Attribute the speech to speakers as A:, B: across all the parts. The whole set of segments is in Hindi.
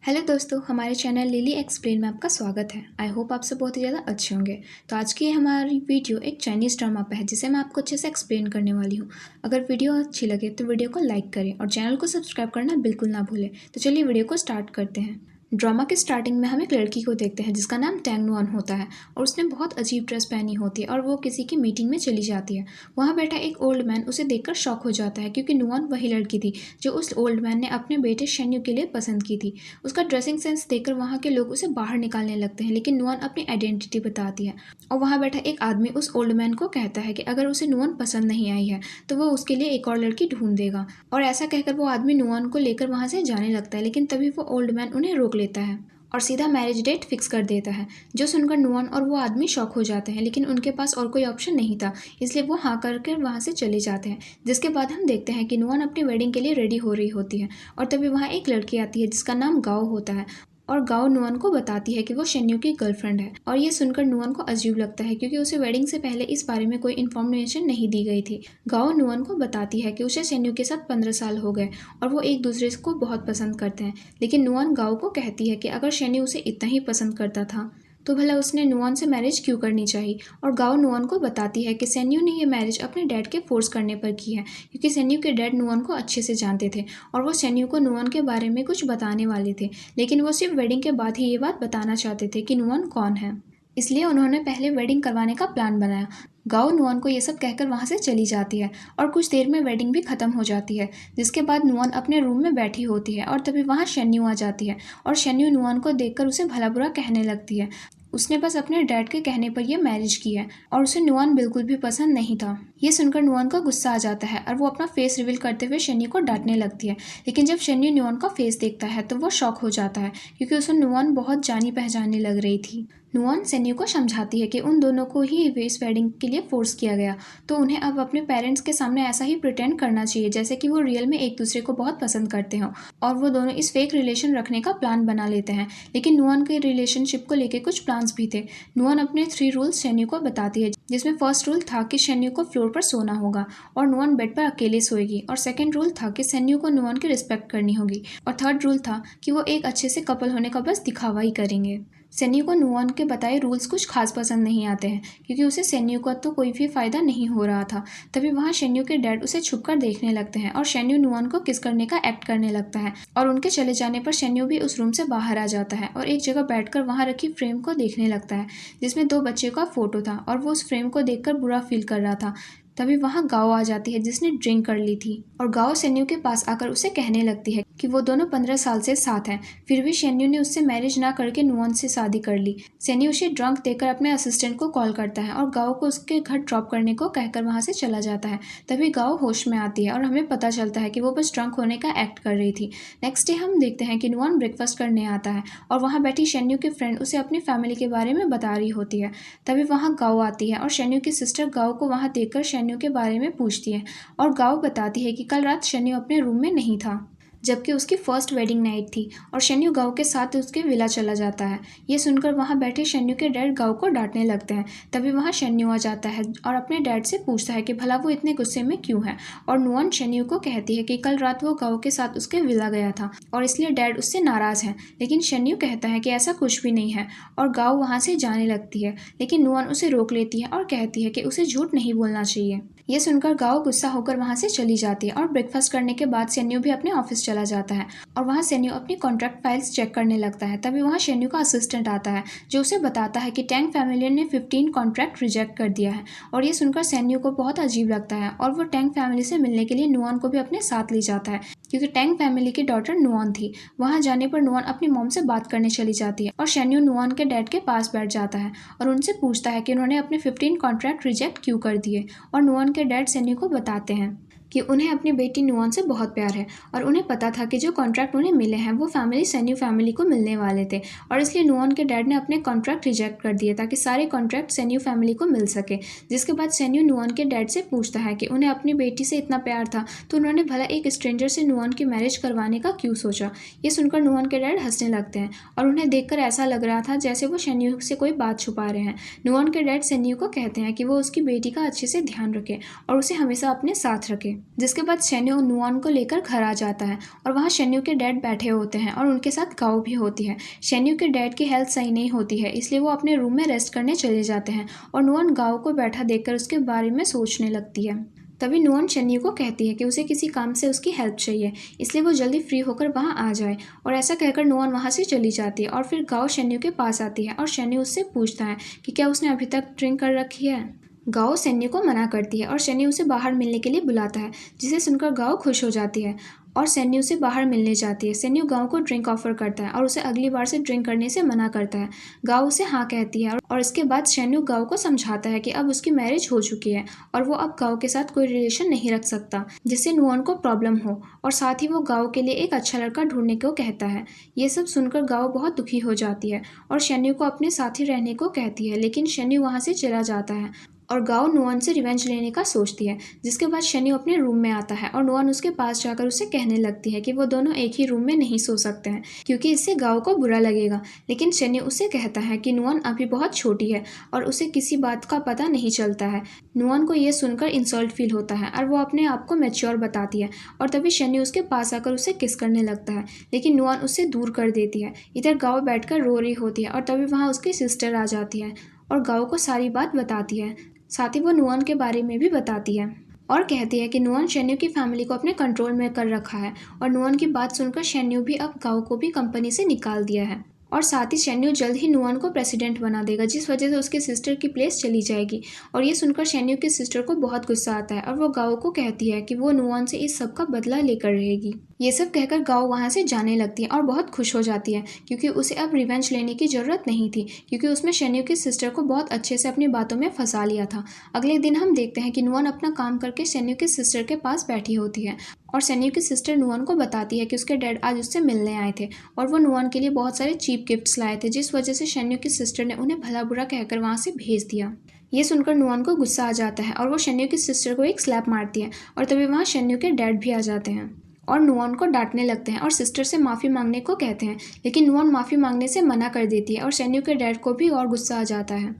A: हेलो दोस्तों, हमारे चैनल लिली एक्सप्लेन में आपका स्वागत है। आई होप आप सब बहुत ही ज़्यादा अच्छे होंगे। तो आज की हमारी वीडियो एक चाइनीज़ ड्रामा पे है जिसे मैं आपको अच्छे से एक्सप्लेन करने वाली हूँ। अगर वीडियो अच्छी लगे तो वीडियो को लाइक करें और चैनल को सब्सक्राइब करना बिल्कुल ना भूलें। तो चलिए वीडियो को स्टार्ट करते हैं। ड्रामा के स्टार्टिंग में हम एक लड़की को देखते हैं जिसका नाम टैंग नुआन होता है और उसने बहुत अजीब ड्रेस पहनी होती है और वो किसी की मीटिंग में चली जाती है। वहाँ बैठा एक ओल्ड मैन उसे देखकर शॉक हो जाता है क्योंकि नुआन वही लड़की थी जो उस ओल्ड मैन ने अपने बेटे शेन्यू के लिए पसंद की थी। उसका ड्रेसिंग सेंस देखकर वहाँ के लोग उसे बाहर निकालने लगते हैं, लेकिन नुआन अपनी आइडेंटिटी बताती है और वहाँ बैठा एक आदमी उस ओल्ड मैन को कहता है कि अगर उसे नुआन पसंद नहीं आई है तो वो उसके लिए एक और लड़की ढूंढ देगा। और ऐसा कहकर वो आदमी नुआन को लेकर वहाँ से जाने लगता है, लेकिन तभी वो ओल्ड मैन उन्हें रोक लेता है और सीधा मैरिज डेट फिक्स कर देता है। जो सुनकर नुआन और वो आदमी शॉक हो जाते हैं, लेकिन उनके पास और कोई ऑप्शन नहीं था, इसलिए वो हाँ करके वहाँ से चले जाते हैं। जिसके बाद हम देखते हैं कि नुआन अपनी वेडिंग के लिए रेडी हो रही होती है और तभी वहाँ एक लड़की आती है जिसका नाम गाओ होता है और गाओ नुआन को बताती है कि वो शेन्यू की गर्लफ्रेंड है। और ये सुनकर नुआन को अजीब लगता है क्योंकि उसे वेडिंग से पहले इस बारे में कोई इन्फॉर्मेशन नहीं दी गई थी। गाओ नुआन को बताती है कि उसे शेन्यू के साथ 15 साल हो गए और वो एक दूसरे को बहुत पसंद करते हैं, लेकिन नुआन गाओ को कहती है कि अगर शेन्यू उसे इतना ही पसंद करता था तो भला उसने नुआन से मैरिज क्यों करनी चाहिए। और गाओ नुआन को बताती है कि शेन्यू ने ये मैरिज अपने डैड के फोर्स करने पर की है क्योंकि शेन्यू के डैड नुआन को अच्छे से जानते थे और वो शेन्यू को नुआन के बारे में कुछ बताने वाले थे, लेकिन वो सिर्फ वेडिंग के बाद ही ये बात बताना चाहते थे कि नुआन कौन है, इसलिए उन्होंने पहले वेडिंग करवाने का प्लान बनाया। गाओ नुआन को ये सब कहकर वहाँ से चली जाती है और कुछ देर में वेडिंग भी खत्म हो जाती है। जिसके बाद नुआन अपने रूम में बैठी होती है और तभी वहाँ शेन्यू आ जाती है और शेन्यू नुआन को देखकर उसे भला बुरा कहने लगती है। उसने बस अपने डैड के कहने पर यह मैरिज की है और उसे नुआन बिल्कुल भी पसंद नहीं था। ये सुनकर नुआन को गुस्सा आ जाता है और वो अपना फेस रिवील करते हुए शेन्यू को डांटने लगती है, लेकिन जब शेन्यू नुआन का फेस देखता है तो वो शॉक हो जाता है क्योंकि उसे नुआन बहुत जानी पहचानी लग रही थी। नुआन शेन्यू को समझाती है कि उन दोनों को ही इस वेडिंग के लिए फोर्स किया गया, तो उन्हें अब अपने पेरेंट्स के सामने ऐसा ही प्रिटेंड करना चाहिए जैसे कि वो रियल में एक दूसरे को बहुत पसंद करते हों और वो दोनों इस फेक रिलेशन रखने का प्लान बना लेते हैं। लेकिन नुआन के रिलेशनशिप को लेकर कुछ प्लान्स भी थे। नुआन अपने 3 रूल्स शेन्यू को बताती है, जिसमें फर्स्ट रूल था कि शेन्यू को फ्लोर पर सोना होगा और नुआन बेड पर अकेले सोएगी, और सेकंड रूल था कि शेन्यू को नुआन की रिस्पेक्ट करनी होगी, और थर्ड रूल था कि वो एक अच्छे से कपल होने का बस दिखावा ही करेंगे। शेन्यू को नुआन के बताए रूल्स कुछ खास पसंद नहीं आते हैं क्योंकि उसे शेन्यू का तो कोई भी फायदा नहीं हो रहा था। तभी वहाँ शेन्यू के डैड उसे छुपकर देखने लगते हैं और शेन्यू नुआन को किस करने का एक्ट करने लगता है, और उनके चले जाने पर शेन्यू भी उस रूम से बाहर आ जाता है और एक जगह बैठकर वहाँ रखी फ्रेम को देखने लगता है जिसमें 2 बच्चे का फोटो था और वो उस फ्रेम को देखकर बुरा फील कर रहा था। तभी वहाँ गाओ आ जाती है जिसने ड्रिंक कर ली थी और गाओ शेन्यू के पास आकर उसे कहने लगती है कि वो दोनों 15 साल से साथ हैं, फिर भी शेन्यू ने उससे मैरिज ना करके नुआन से शादी कर ली। शेन्यू उसे ड्रंक देकर अपने असिस्टेंट को कॉल करता है और गाओ को उसके घर ड्रॉप करने को कहकर वहाँ से चला जाता है। तभी गाओ होश में आती है और हमें पता चलता है कि वो बस ड्रंक होने का एक्ट कर रही थी। नेक्स्ट डे हम देखते हैं कि नुआन ब्रेकफास्ट करने आता है और वहाँ बैठी शेन्यू की फ्रेंड उसे अपनी फैमिली के बारे में बता रही होती है। तभी वहाँ गाओ आती है और शेन्यू की सिस्टर गाओ को वहाँ देखकर शेन्यू के बारे में पूछती है और गाओ बताती है कि कल रात शेन्यू अपने रूम में नहीं था जबकि उसकी फर्स्ट वेडिंग नाइट थी और शेन्यू गाओ के साथ उसके विला चला जाता है। ये सुनकर वहाँ बैठे शेन्यू के डैड गाओ को डांटने लगते हैं। तभी वहाँ शेन्यू आ जाता है और अपने डैड से पूछता है कि भला वो इतने गुस्से में क्यों है, और नुआन शेन्यू को कहती है कि कल रात वो गाओ के साथ उसके विला गया था और इसलिए डैड उससे नाराज़ है, लेकिन शेन्यू कहता है कि ऐसा कुछ भी नहीं है और गाओ वहाँ से जाने लगती है, लेकिन नुआन उसे रोक लेती है और कहती है कि उसे झूठ नहीं बोलना चाहिए। ये सुनकर गाओ गुस्सा होकर वहाँ से चली जाती है और ब्रेकफास्ट करने के बाद शेन्यू भी अपने ऑफिस चला जाता है और वहाँ शेन्यू अपनी कॉन्ट्रैक्ट फाइल्स चेक करने लगता है। तभी वहाँ शेन्यू का असिस्टेंट आता है जो उसे बताता है कि टैंग फैमिली ने 15 कॉन्ट्रैक्ट रिजेक्ट कर दिया है, और ये सुनकर शेन्यू को बहुत अजीब लगता है और वो टैंग फैमिली से मिलने के लिए नुआन को भी अपने साथ ले जाता है क्योंकि टैंग फैमिली की डॉटर नुआन थी। वहाँ जाने पर नुआन अपनी मॉम से बात करने चली जाती है और शेन्यू नुआन के डैड के पास बैठ जाता है और उनसे पूछता है कि उन्होंने अपने 15 कॉन्ट्रैक्ट रिजेक्ट क्यों कर दिए, और नुआन के डैड शेन्यू को बताते हैं कि उन्हें अपनी बेटी नुआन से बहुत प्यार है और उन्हें पता था कि जो कॉन्ट्रैक्ट उन्हें मिले हैं वो फैमिली शेन्यू फैमिली को मिलने वाले थे, और इसलिए नुआन के डैड ने अपने कॉन्ट्रैक्ट रिजेक्ट कर दिए ताकि सारे कॉन्ट्रैक्ट शेन्यू फैमिली को मिल सके। जिसके बाद शेन्यू नुआन के डैड से पूछता है कि उन्हें अपनी बेटी से इतना प्यार था तो उन्होंने भला एक स्ट्रेंजर से नुआन की मैरिज करवाने का क्यों सोचा। ये सुनकर नुआन के डैड हंसने लगते हैं और उन्हें देखकर ऐसा लग रहा था जैसे वो शेन्यू से कोई बात छुपा रहे हैं। नुआन के डैड शेन्यू को कहते हैं कि वो उसकी बेटी का अच्छे से ध्यान रखे और उसे हमेशा अपने साथ रखे। जिसके बाद शेन्यू नुआन को लेकर घर आ जाता है और वहाँ शेन्यू के डैड बैठे होते हैं और उनके साथ गाओ भी होती है। शेन्यू के डैड की हेल्थ सही नहीं होती है, इसलिए वो अपने रूम में रेस्ट करने चले जाते हैं और नुआन गाओ को बैठा देखकर उसके बारे में सोचने लगती है। तभी नुआन शेन्यू को कहती है कि उसे किसी काम से उसकी हेल्प चाहिए, इसलिए वो जल्दी फ्री होकर वहाँ आ जाए। और ऐसा कहकर नुआन वहाँ से चली जाती है और फिर गाओ शेन्यू के पास आती है और शेन्यू उससे पूछता है कि क्या उसने अभी तक ड्रिंक कर रखी है। गाओ शेन्यू को मना करती है और शेन्यू उसे बाहर मिलने के लिए बुलाता है, जिसे सुनकर गाओ खुश हो जाती है और शेन्यू से बाहर मिलने जाती है। शेन्यू गाओ को ड्रिंक ऑफर करता है और उसे अगली बार से ड्रिंक करने से मना करता है। गाओ उसे हाँ कहती है और इसके बाद शेन्यू गाओ को समझाता है कि अब उसकी मैरिज हो चुकी है और वो अब गाओ के साथ कोई रिलेशन नहीं रख सकता जिससे नुआन को प्रॉब्लम हो, और साथ ही वो गाओ के लिए एक अच्छा लड़का ढूंढने को कहता है। ये सब सुनकर गाओ बहुत दुखी हो जाती है और शेन्यू को अपने साथ ही रहने को कहती है, लेकिन शेन्यू वहाँ से चला जाता है और गाओ नुआन से रिवेंज लेने का सोचती है। जिसके बाद शेन्यू अपने रूम में आता है और नुआन उसके पास जाकर उसे कहने लगती है कि वो दोनों एक ही रूम में नहीं सो सकते हैं क्योंकि इससे गाओ को बुरा लगेगा। लेकिन शेन्यू उसे कहता है कि नुआन अभी बहुत छोटी है और उसे किसी बात का पता नहीं चलता है। नुआन को ये सुनकर इंसल्ट फील होता है और वो अपने आप को मैच्योर बताती है और तभी शेन्यू उसके पास आकर उसे किस करने लगता है, लेकिन नुआन उससे दूर कर देती है। इधर गाओ बैठकर रो रही होती है और तभी वहाँ उसकी सिस्टर आ जाती है और गाओ को सारी बात बताती है। साथ ही वो नुआन के बारे में भी बताती है और कहती है कि नुआन शेन्यू की फैमिली को अपने कंट्रोल में कर रखा है और नुआन की बात सुनकर शेन्यू भी अब गाओ को भी कंपनी से निकाल दिया है और साथ ही शेन्यू जल्द ही नुआन को प्रेसिडेंट बना देगा, जिस वजह से उसके सिस्टर की प्लेस चली जाएगी। और ये सुनकर शेन्यू की सिस्टर को बहुत गुस्सा आता है और वो गाओ को कहती है कि वो नुआन से इस सब का बदला लेकर रहेगी। ये सब कहकर गाओ वहाँ से जाने लगती है और बहुत खुश हो जाती है क्योंकि उसे अब रिवेंज लेने की जरूरत नहीं थी, क्योंकि उसमें शेन्यू की सिस्टर को बहुत अच्छे से अपनी बातों में फंसा लिया था। अगले दिन हम देखते हैं कि नुआन अपना काम करके शेन्यू की सिस्टर के पास बैठी होती है और शेन्यू की सिस्टर नुआन को बताती है कि उसके डैड आज उससे मिलने आए थे और वो नुआन के लिए बहुत सारे चीप गिफ्ट्स लाए थे, जिस वजह से शेन्यू की सिस्टर ने उन्हें भला बुरा कहकर वहाँ से भेज दिया। ये सुनकर नुआन को गुस्सा आ जाता है और वो शेन्यू की सिस्टर को एक स्लैप मारती है और तभी वहाँ शेन्यू के डैड भी आ जाते हैं और नुआन को डांटने लगते हैं और सिस्टर से माफ़ी मांगने को कहते हैं, लेकिन नुआन माफ़ी मांगने से मना कर देती है और शेन्यू के डैड को भी और गुस्सा आ जाता है।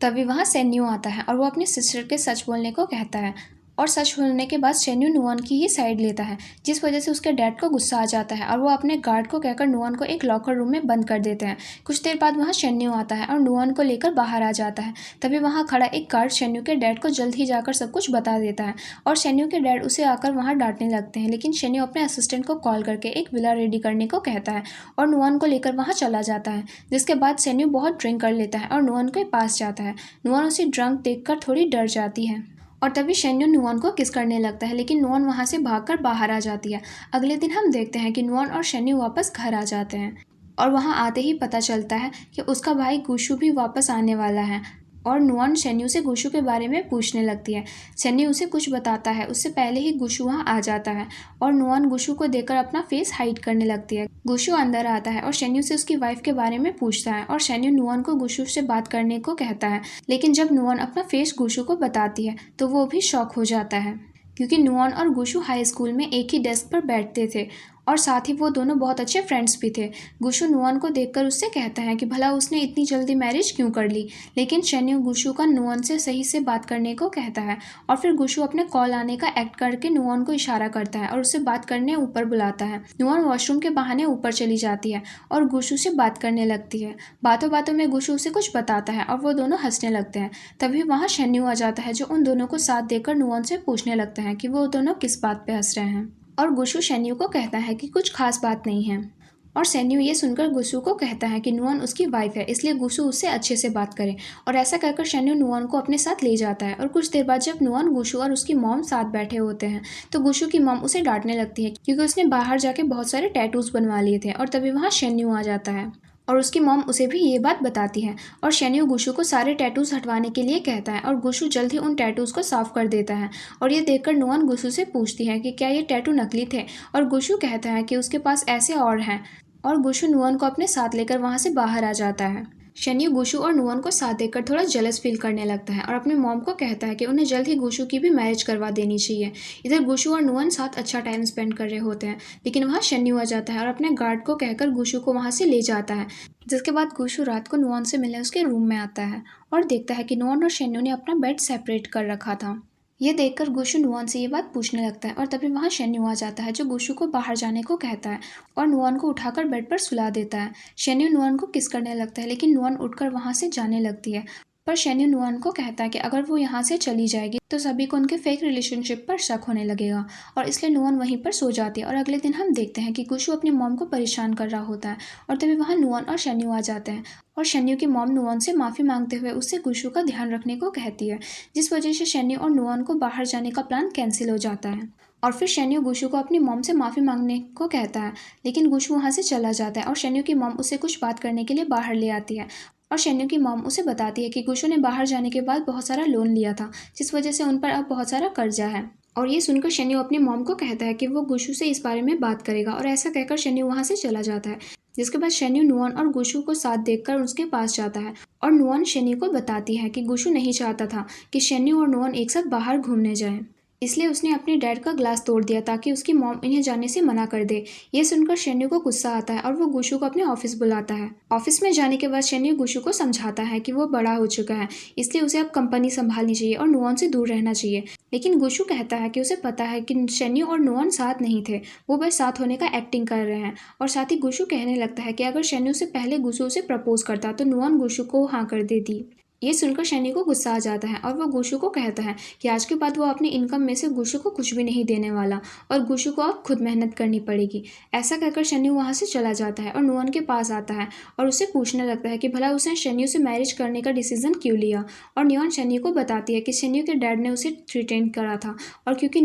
A: तभी वहाँ शेन्यू आता है और वो अपनी सिस्टर के सच बोलने को कहता है और सच बोलने के बाद शेन्यू नुआन की ही साइड लेता है, जिस वजह से उसके डैड को गुस्सा आ जाता है और वो अपने गार्ड को कहकर नुआन को एक लॉकर रूम में बंद कर देते हैं। कुछ देर बाद वहाँ शेन्यू आता है और नुआन को लेकर बाहर आ जाता है। तभी वहाँ खड़ा एक गार्ड शेन्यू के डैड को जल्द ही जाकर सब कुछ बता देता है और शेन्यू के डैड उसे आकर वहाँ डांटने लगते हैं, लेकिन शेन्यू अपने असिस्टेंट को कॉल करके एक विला रेडी करने को कहता है और नुआन को लेकर वहाँ चला जाता है। जिसके बाद शेन्यू बहुत ड्रिंक कर लेता है और नुआन के पास जाता है। नुआन उसे ड्रंक देखकर थोड़ी डर जाती है और तभी शेन्यू नुआन को किस करने लगता है, लेकिन नुआन वहाँ से भागकर बाहर आ जाती है। अगले दिन हम देखते हैं कि नुआन और शेन्यू वापस घर आ जाते हैं और वहाँ आते ही पता चलता है कि उसका भाई गुशु भी वापस आने वाला है और नुआन शेन्यू से गुशु के बारे में पूछने लगती है। शेन्यू उसे कुछ बताता है, उससे पहले ही गुशु वहाँ आ जाता है और नुआन गुशु को देखकर अपना फेस हाइड करने लगती है। गुशु अंदर आता है और शेन्यू से उसकी वाइफ के बारे में पूछता है और शेन्यू नुआन को गुशु से बात करने को कहता है, लेकिन जब नुआन अपना फेस गुशु को बताती है तो वो भी शॉक हो जाता है क्योंकि नुआन और गुशु हाई स्कूल में एक ही डेस्क पर बैठते थे और साथ ही वो दोनों बहुत अच्छे फ्रेंड्स भी थे। गुशु नुआन को देखकर उससे कहता है कि भला उसने इतनी जल्दी मैरिज क्यों कर ली, लेकिन शेन्यू गुशु का नुआन से सही से बात करने को कहता है और फिर गुशु अपने कॉल आने का एक्ट करके नुआन को इशारा करता है और उससे बात करने ऊपर बुलाता है। नुआन वॉशरूम के बहाने ऊपर चली जाती है और गुशु से बात करने लगती है। बातों बातों में गुशु उसे कुछ बताता है और वो दोनों हंसने लगते हैं। तभी वहाँ शेन्यू आ जाता है जो उन दोनों को साथ देकर नुआन से पूछने लगता है कि वो दोनों किस बात पे हंस रहे हैं और गुशु शेन्यू को कहता है कि कुछ खास बात नहीं है और शेन्यू ये सुनकर गुशु को कहता है कि नुआन उसकी वाइफ है, इसलिए गुशु उससे अच्छे से बात करे और ऐसा कहकर शेन्यू नुआन को अपने साथ ले जाता है। और कुछ देर बाद जब नुआन, गुशु और उसकी मॉम साथ बैठे होते हैं तो गुशु की मॉम उसे डांटने लगती है क्योंकि उसने बाहर जाके बहुत सारे टैटूज बनवा लिए थे और तभी वहाँ शेन्यू आ जाता है और उसकी मॉम उसे भी ये बात बताती है और शेन्यू गुशु को सारे टैटूज हटवाने के लिए कहता है और गुशु जल्द ही उन टैटूज को साफ कर देता है। और ये देखकर नुआन गुशु से पूछती है कि क्या ये टैटू नकली थे और गुशु कहता है कि उसके पास ऐसे और हैं और गुशु नुआन को अपने साथ लेकर वहाँ से बाहर आ जाता है। शेन्यू गुशु और नुआन को साथ देखकर थोड़ा जेलस फील करने लगता है और अपने मॉम को कहता है कि उन्हें जल्द ही गुशु की भी मैरिज करवा देनी चाहिए। इधर गुशु और नुआन साथ अच्छा टाइम स्पेंड कर रहे होते हैं, लेकिन वहाँ शेन्यू आ जाता है और अपने गार्ड को कहकर गुशु को वहाँ से ले जाता है। जिसके बाद गुशु रात को नुआन से मिलने उसके रूम में आता है और देखता है कि नुआन और शेन्यू ने अपना बेड सेपरेट कर रखा था। ये देखकर गुशु नुआन से ये बात पूछने लगता है और तभी वहाँ शेन्यू आ जाता है जो गुशु को बाहर जाने को कहता है और नुआन को उठाकर बेड पर सुला देता है। शेन्यू नुआन को किस करने लगता है लेकिन नुआन उठकर वहाँ से जाने लगती है। पर शेन्यू नुआन को कहता है कि अगर वो यहाँ से चली जाएगी तो सभी को उनके फेक रिलेशनशिप पर शक होने लगेगा और इसलिए नुआन वहीं पर सो जाती है। और अगले दिन हम देखते हैं कि गुशु अपनी मॉम को परेशान कर रहा होता है और तभी वहाँ नुआन और शेन्यू आ जाते हैं और शेन्यू की मॉम नुआन से माफ़ी मांगते हुए उससे गुशु का ध्यान रखने को कहती है, जिस वजह से शेन्यू और नुआन को बाहर जाने का प्लान कैंसिल हो जाता है। और फिर शेन्यू गुशु को अपनी मॉम से माफ़ी मांगने को कहता है लेकिन गुशु वहाँ से चला जाता है और शेन्यू की मॉम उसे कुछ बात करने के लिए बाहर ले आती है और शेन्यू की मॉम उसे बताती है कि गुशु ने बाहर जाने के बाद बहुत सारा लोन लिया था जिस वजह से उन पर अब बहुत सारा कर्जा है। और ये सुनकर शेन्यू अपनी मॉम को कहता है कि वो गुशु से इस बारे में बात करेगा और ऐसा कहकर शेन्यू वहाँ से चला जाता है। जिसके बाद शेन्यू नुआन और गुशु को साथ देखकर उसके पास जाता है और नुआन शेन्यू को बताती है कि गुशु नहीं चाहता था कि शेन्यू और नुआन एक साथ बाहर घूमने जाएं, इसलिए उसने अपने डैड का ग्लास तोड़ दिया ताकि उसकी मॉम इन्हें जाने से मना कर दे। ये सुनकर शेन्यू को गुस्सा आता है और वो गुशु को अपने ऑफिस बुलाता है। ऑफिस में जाने के बाद शेन्यू गुशु को समझाता है कि वो बड़ा हो चुका है, इसलिए उसे अब कंपनी संभालनी चाहिए और नुआन से दूर रहना चाहिए। लेकिन गुशु कहता है कि उसे पता है कि शेन्यू और नुआन साथ नहीं थे, वो बस साथ होने का एक्टिंग कर रहे हैं। और साथ ही गुशु कहने लगता है कि अगर शेन्यू से पहले गुशु उसे प्रपोज करता तो नुआन गुशु को हाँ कर देती। ये सुनकर शेन्यू को गुस्सा आ जाता है और वो गुशु को कहता है कि आज के बाद वो अपनी इनकम में से गुशु को कुछ भी नहीं देने वाला और गुशु को अब खुद मेहनत करनी पड़ेगी। ऐसा कहकर शेन्यू वहाँ से चला जाता है और नुआन के पास आता है और उससे पूछने लगता है कि भला उसने शेन्यू से मैरिज करने का डिसीजन क्यों लिया। और नुआन शेन्यू को बताती है कि शेन्यू के डैड ने उसे थ्रेटन करा था और क्योंकि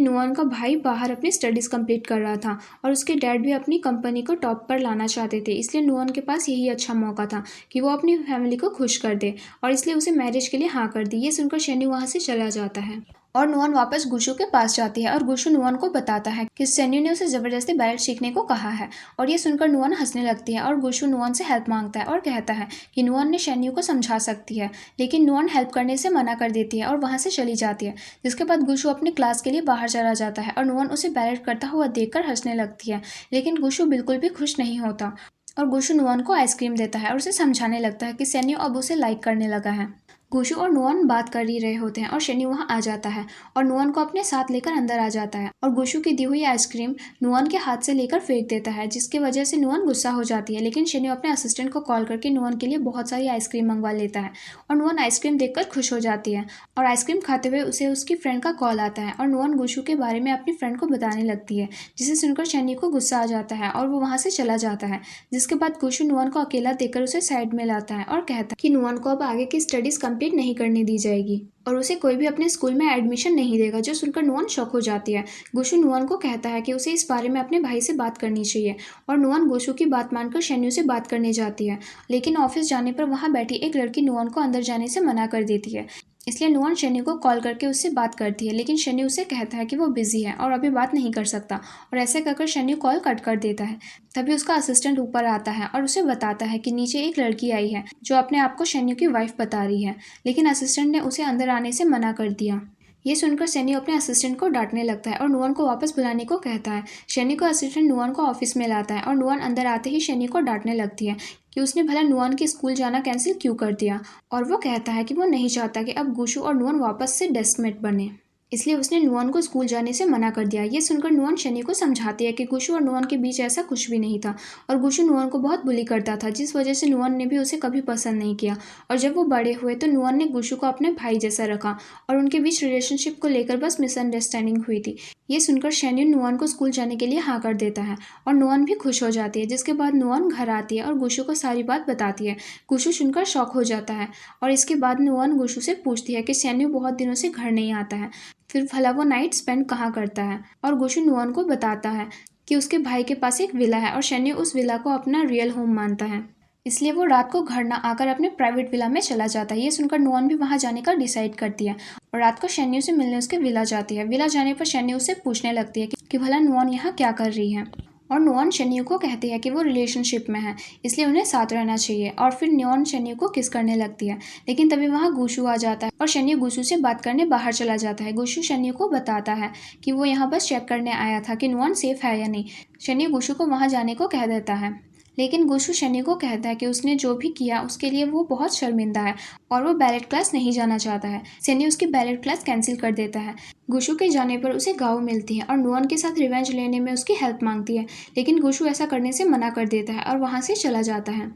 A: नुआन का भाई बाहर अपनी स्टडीज़ कंप्लीट कर रहा था और उसके डैड भी अपनी कंपनी को टॉप पर लाना चाहते थे, इसलिए नुआन के पास यही अच्छा मौका था कि वो अपनी फैमिली को खुश कर दे और इसलिए उसे मैरिज के लिए हाँ कर दी। ये सुनकर शेन्यू वहाँ से चला जाता है और नुआन वापस गुशु के पास जाती है और गुशु नुआन को बताता है कि शेन्यू ने उसे ज़बरदस्ती बैलेट सीखने को कहा है। और ये सुनकर नुआन हंसने लगती है और गुशु नुआन से हेल्प मांगता है और कहता है कि नुआन ने शेन्यू को समझा सकती है, लेकिन नुआन हेल्प करने से मना कर देती है और वहाँ से चली जाती है। जिसके बाद गुशु अपनी क्लास के लिए बाहर चला जाता है और नुआन उसे बैलेट करता हुआ देखकर हंसने लगती है, लेकिन गुशु बिल्कुल भी खुश नहीं होता और गुशु नुआन को आइसक्रीम देता है और उसे समझाने लगता है कि शेन्यू अब उसे लाइक करने लगा है। गुशु और नुआन बात कर ही रहे होते हैं और शेन्यू वहाँ आ जाता है और नुआन को अपने साथ लेकर अंदर आ जाता है और गुशु की दी हुई आइसक्रीम नुआन के हाथ से लेकर फेंक देता है, जिसकी वजह से नुआन गुस्सा हो जाती है। लेकिन शेन्यू अपने असिस्टेंट को कॉल करके नुआन के लिए बहुत सारी आइसक्रीम मंगवा लेता है और नुआन आइसक्रीम देखकर खुश हो जाती है और आइसक्रीम खाते हुए उसे उसकी फ्रेंड का कॉल आता है और नुआन गुशु के बारे में अपनी फ्रेंड को बताने लगती है, जिसे सुनकर शेन्यू को गुस्सा आ जाता है और वो वहाँ से चला जाता है। जिसके बाद गुशु नुआन को अकेला देखकर उसे साइड में लाता है और कहता है कि नुआन को अब आगे की स्टडीज कंप्लीट नहीं करने दी जाएगी और उसे कोई भी अपने स्कूल में एडमिशन नहीं देगा, जो सुनकर नुआन शॉक हो जाती है। गुशु नुआन को कहता है कि उसे इस बारे में अपने भाई से बात करनी चाहिए और नुआन गुशु की बात मानकर शेन्यू से बात करने जाती है, लेकिन ऑफिस जाने पर वहाँ बैठी एक लड़की नुआन को अंदर जाने से मना कर देती है। इसलिए नुआन शेन्यू को कॉल करके उससे बात करती है, लेकिन शेन्यू उसे कहता है कि वो बिजी है और अभी बात नहीं कर सकता और ऐसे कहकर शेन्यू कॉल कट कर देता है। तभी उसका असिस्टेंट ऊपर आता है और उसे बताता है कि नीचे एक लड़की आई है जो अपने आप को शेन्यू की वाइफ बता रही है, लेकिन असिस्टेंट ने उसे अंदर आने से मना कर दिया। ये सुनकर शेन्यू अपने असिस्टेंट को डांटने लगता है और नुआन को वापस बुलाने को कहता है। शेन्यू का असिस्टेंट नुआन को ऑफिस में लाता है और नुआन अंदर आते ही शेन्यू को डांटने लगती है कि उसने भला नुआन के स्कूल जाना कैंसिल क्यों कर दिया और वो कहता है कि वो नहीं चाहता कि अब गुशु और नुआन वापस से डेस्कमेट बने, इसलिए उसने नुआन को स्कूल जाने से मना कर दिया। ये सुनकर नुआन शेन्यू को समझाती है कि गुशु और नुआन के बीच ऐसा कुछ भी नहीं था और गुशु नुआन को बहुत बुली करता था, जिस वजह से नुआन ने भी उसे कभी पसंद नहीं किया। और जब वो बड़े हुए तो नुआन ने गुशु को अपने भाई जैसा रखा और उनके बीच रिलेशनशिप को लेकर बस मिसअंडरस्टैंडिंग हुई थी। ये सुनकर शेन्यू नुआन को स्कूल जाने के लिए हाँ कर देता है और नुआन भी खुश हो जाती है। जिसके बाद नुआन घर आती है और गुशु को सारी बात बताती है। गुशु सुनकर शॉक हो जाता है और इसके बाद नुआन गुशु से पूछती है कि शेन्यू बहुत दिनों से घर नहीं आता है, फिर भला वो नाइट स्पेंड कहाँ करता है। और गुशु नुआन को बताता है कि उसके भाई के पास एक विला है और शेन्यू उस विला को अपना रियल होम मानता है, इसलिए वो रात को घर न आकर अपने प्राइवेट विला में चला जाता है। ये सुनकर नुआन भी वहाँ जाने का डिसाइड करती है और रात को शेन्यू से मिलने उसके विला जाती है। विला जाने पर शेन्यू से पूछने लगती है कि भला नुआन यहाँ क्या कर रही है और नुआन शेन्यू को कहती है कि वो रिलेशनशिप में है, इसलिए उन्हें साथ रहना चाहिए। और फिर नुआन शेन्यू को किस करने लगती है, लेकिन तभी वहाँ गुशु आ जाता है और शेन्यू गुशु से बात करने बाहर चला जाता है। गुशु शेन्यू को बताता है कि वो यहाँ बस चेक करने आया था कि नुआन सेफ है या नहीं। शेन्यू गुशु को वहाँ जाने को कह देता है, लेकिन गुशु शनी को कहता है कि उसने जो भी किया उसके लिए वो बहुत शर्मिंदा है और वो बैलेट क्लास नहीं जाना चाहता है। शनी उसकी बैलेट क्लास कैंसिल कर देता है। गुशु के जाने पर उसे गाँव मिलती है और नुअन के साथ रिवेंज लेने में उसकी हेल्प मांगती है, लेकिन गुशु ऐसा करने से मना कर देता है और वहाँ से चला जाता है।